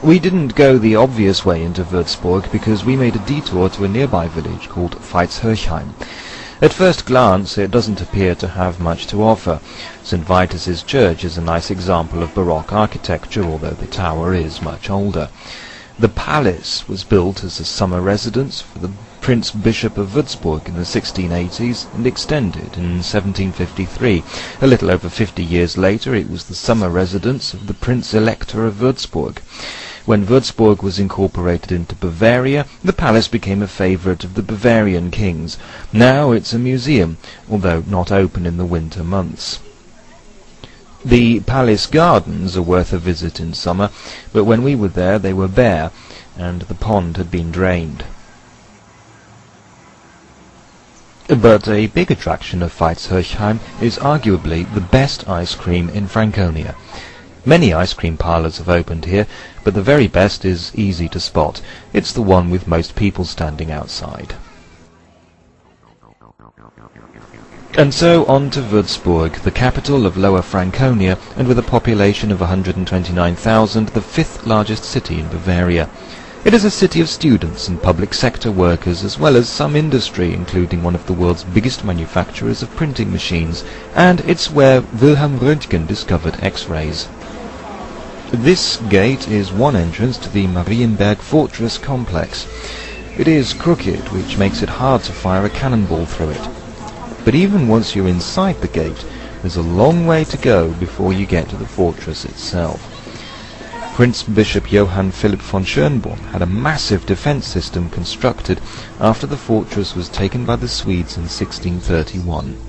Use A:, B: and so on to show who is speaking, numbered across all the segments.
A: We didn't go the obvious way into Wurzburg because we made a detour to a nearby village called Veitshöchheim. At first glance it doesn't appear to have much to offer. St. Vitus's church is a nice example of Baroque architecture, although the tower is much older. The palace was built as a summer residence for the Prince Bishop of Wurzburg in the 1680s and extended in 1753. A little over 50 years later it was the summer residence of the Prince Elector of Wurzburg. When Wurzburg was incorporated into Bavaria, the palace became a favourite of the Bavarian kings. Now it's a museum, although not open in the winter months. The palace gardens are worth a visit in summer, but when we were there they were bare, and the pond had been drained. But a big attraction of Veitshöchheim is arguably the best ice cream in Franconia. Many ice cream parlours have opened here, but the very best is easy to spot. It's the one with most people standing outside. And so on to Wurzburg, the capital of Lower Franconia, and with a population of 129,000, the fifth largest city in Bavaria. It is a city of students and public sector workers, as well as some industry, including one of the world's biggest manufacturers of printing machines, and it's where Wilhelm Röntgen discovered X-rays. This gate is one entrance to the Marienberg Fortress complex. It is crooked, which makes it hard to fire a cannonball through it. But even once you're inside the gate, there's a long way to go before you get to the fortress itself. Prince Bishop Johann Philipp von Schönborn had a massive defence system constructed after the fortress was taken by the Swedes in 1631.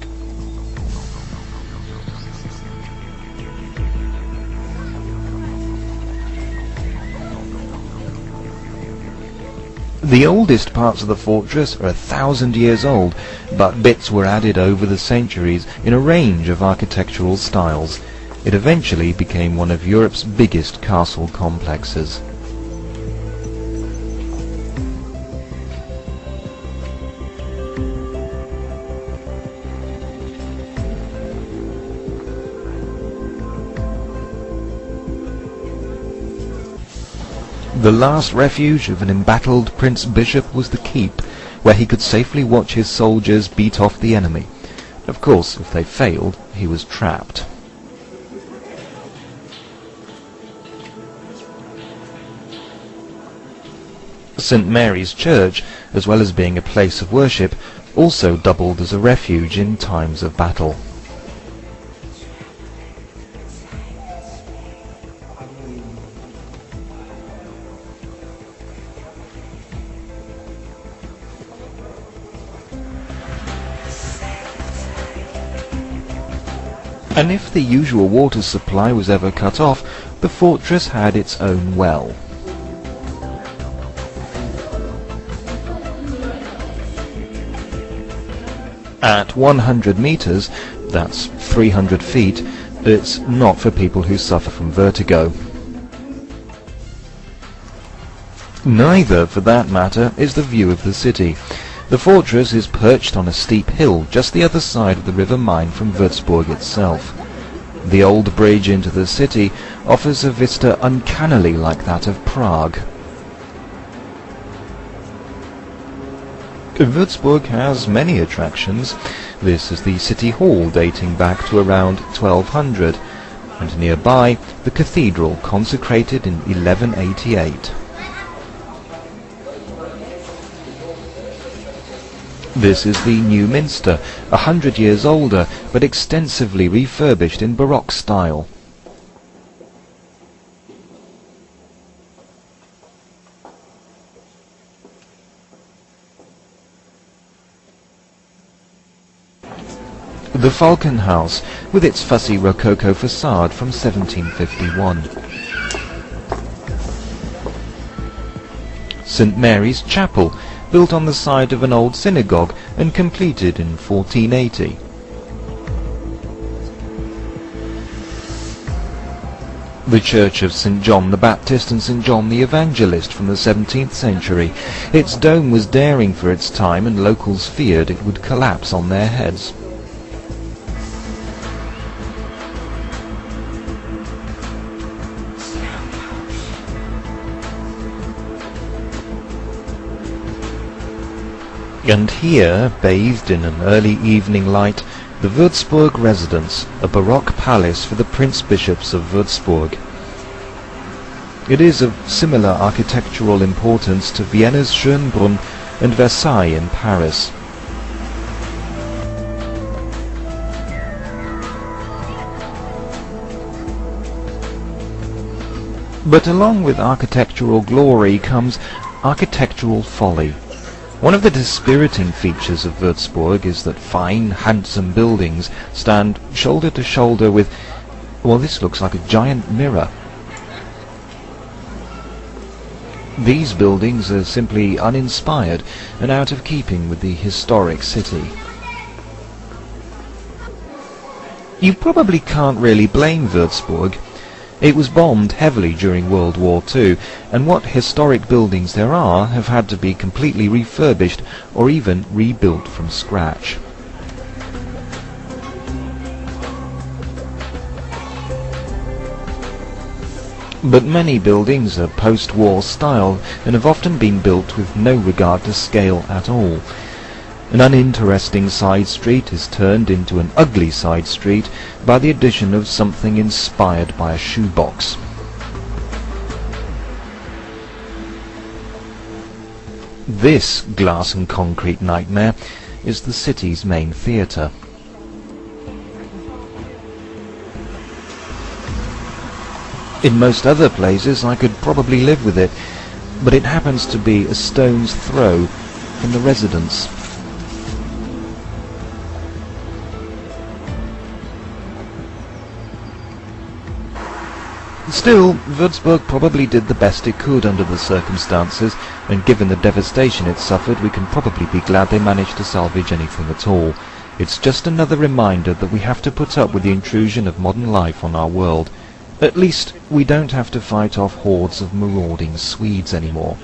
A: The oldest parts of the fortress are 1,000 years old, but bits were added over the centuries in a range of architectural styles. It eventually became one of Europe's biggest castle complexes. The last refuge of an embattled Prince Bishop was the keep, where he could safely watch his soldiers beat off the enemy. Of course, if they failed, he was trapped. St. Mary's Church, as well as being a place of worship, also doubled as a refuge in times of battle. And if the usual water supply was ever cut off, the fortress had its own well. At 100 meters, that's 300 feet, it's not for people who suffer from vertigo. Neither, for that matter, is the view of the city. The fortress is perched on a steep hill just the other side of the River Main from Wurzburg itself. The old bridge into the city offers a vista uncannily like that of Prague. Wurzburg has many attractions. This is the city hall dating back to around 1200, and nearby the cathedral consecrated in 1188. This is the New Minster, 100 years older, but extensively refurbished in Baroque style. The Falcon House, with its fussy Rococo facade from 1751. St. Mary's Chapel, built on the site of an old synagogue and completed in 1480. The Church of St. John the Baptist and St. John the Evangelist from the 17th century. Its dome was daring for its time, and locals feared it would collapse on their heads. And here, bathed in an early evening light, the Wurzburg residence, a baroque palace for the prince-bishops of Wurzburg. It is of similar architectural importance to Vienna's Schönbrunn and Versailles in Paris. But along with architectural glory comes architectural folly. One of the dispiriting features of Wurzburg is that fine, handsome buildings stand shoulder to shoulder with, well, this looks like a giant mirror. These buildings are simply uninspired and out of keeping with the historic city. You probably can't really blame Wurzburg. It was bombed heavily during World War II, and what historic buildings there are have had to be completely refurbished or even rebuilt from scratch. But many buildings are post-war style and have often been built with no regard to scale at all. An uninteresting side street is turned into an ugly side street by the addition of something inspired by a shoebox. This glass and concrete nightmare is the city's main theatre. In most other places I could probably live with it, but it happens to be a stone's throw from the residence. Still, Wurzburg probably did the best it could under the circumstances, and given the devastation it suffered, we can probably be glad they managed to salvage anything at all. It's just another reminder that we have to put up with the intrusion of modern life on our world. At least, we don't have to fight off hordes of marauding Swedes anymore.